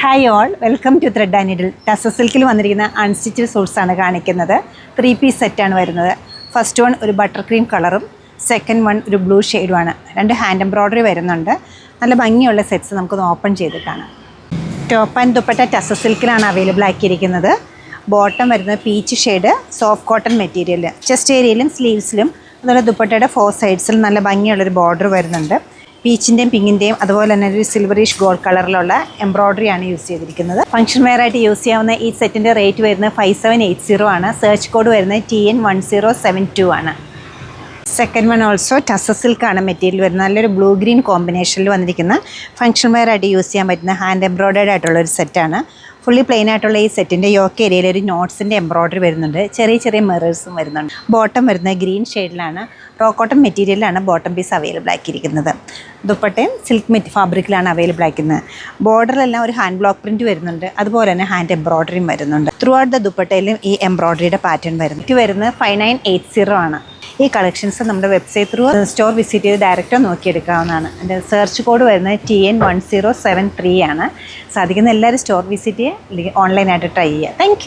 Hi all, welcome to Thread and Needle. Tussar സിൽക്കിൽ വന്നിരിക്കുന്ന unstitched സൂട്ട്സാണ് കാണിക്കുന്നത്. 3 പീസ് സെറ്റാണ് വരുന്നത്. ഫസ്റ്റ് വൺ ഒരു ബട്ടർ ക്രീം കളറും സെക്കൻഡ് വൺ ഒരു ബ്ലൂ ഷെയ്ഡുമാണ്. 2 ഹാൻഡ് എംബ്രോയ്ഡറി വരുന്നുണ്ട്. നല്ല ഭംഗിയുള്ള സെറ്റ്സ് നമുക്കൊന്ന് ഓപ്പൺ ചെയ്ത് കാണാം. ടോപ്പ് ആൻഡ് ദുപ്പട്ട ടസർ സിൽക്കിലാണ് അവൈലബിൾ ആക്കിയിരിക്കുന്നത്. ബോട്ടം വരുന്നത് peach shade, soft cotton material. Chest ഏരിയയിലും സ്ലീവ്സിലും അതുപോലെ ദുപ്പട്ടയുടെ 4 സൈഡ്സിലും നല്ല ഭംഗിയുള്ളൊരു ബോർഡർ വരുന്നുണ്ട്. പീച്ചിൻ്റെയും പിങ്കിൻ്റെയും അതുപോലെ തന്നെ ഒരു സിൽവറിഷ് ഗോൾഡ് കളറിലുള്ള എംബ്രോയ്ഡറിയാണ് യൂസ് ചെയ്തിരിക്കുന്നത്. ഫംഗ്ഷൻ വെയർ ആയിട്ട് യൂസ് ചെയ്യാവുന്ന ഈ സെറ്റിൻ്റെ റേറ്റ് വരുന്നത് 5780 ആണ്. സെർച്ച് കോഡ് വരുന്നത് TN1072 ആണ്. സെക്കൻഡ് വൺ ഓൾസോ ടസർ സിൽക്കാണ് മെറ്റീരിയൽ വരുന്നത്. നല്ലൊരു ബ്ലൂ ഗ്രീൻ കോമ്പിനേഷനിൽ വന്നിരിക്കുന്ന ഫംഗ്ഷൻ വെയർ ആയിട്ട് യൂസ് ചെയ്യാൻ പറ്റുന്ന ഹാൻഡ് എംബ്രോയ്ഡേഡ് ആയിട്ടുള്ളൊരു സെറ്റാണ്. ഫുള്ളി പ്ലെയിൻ ആയിട്ടുള്ള ഈ സെറ്റിൻ്റെ യോക്ക് ഏരിയയിൽ ഒരു നോട്ട്സിൻ്റെ എംബ്രോയ്ഡറി വരുന്നുണ്ട്. ചെറിയ ചെറിയ മിറേഴ്സും വരുന്നുണ്ട്. ബോട്ടം വരുന്നത് ഗ്രീൻ ഷെയ്ഡിലാണ്. റോ കോട്ടൺ മെറ്റീരിയലാണ് ബോട്ടം പീസ് അവൈലബിൾ ആക്കിയിരിക്കുന്നത്. ദുപ്പട്ടയും സിൽക്ക് ഫാബ്രിക്കിലാണ് അവൈലബിൾ ആക്കുന്നത്. ബോർഡറിലെല്ലാം ഒരു ഹാൻഡ് ബ്ലോക്ക് പ്രിൻറ്റ് വരുന്നുണ്ട്. അതുപോലെ തന്നെ ഹാൻഡ് എംബ്രോയ്ഡറിയും വരുന്നുണ്ട്. ത്രൂ ഔട്ട് ദ ദുപ്പട്ടയിലും ഈ എംബ്രോയ്ഡറിയുടെ പാറ്റേൺ വരുന്നു. ഇത് വരുന്നത് 5980 ആണ്. ഈ കളക്ഷൻസ് നമ്മുടെ വെബ്സൈറ്റ് ത്രൂ സ്റ്റോർ വിസിറ്റ് ചെയ്ത് ഡയറക്റ്റ് നോക്കിയെടുക്കാവുന്നതാണ്. എൻ്റെ സെർച്ച് കോഡ് വരുന്നത് TN1073 ആണ്. സാധിക്കുന്ന എല്ലാവരും സ്റ്റോർ വിസിറ്റ് ചെയ്യുക, അല്ലെങ്കിൽ ഓൺലൈനായിട്ട് ട്രൈ ചെയ്യുക. താങ്ക്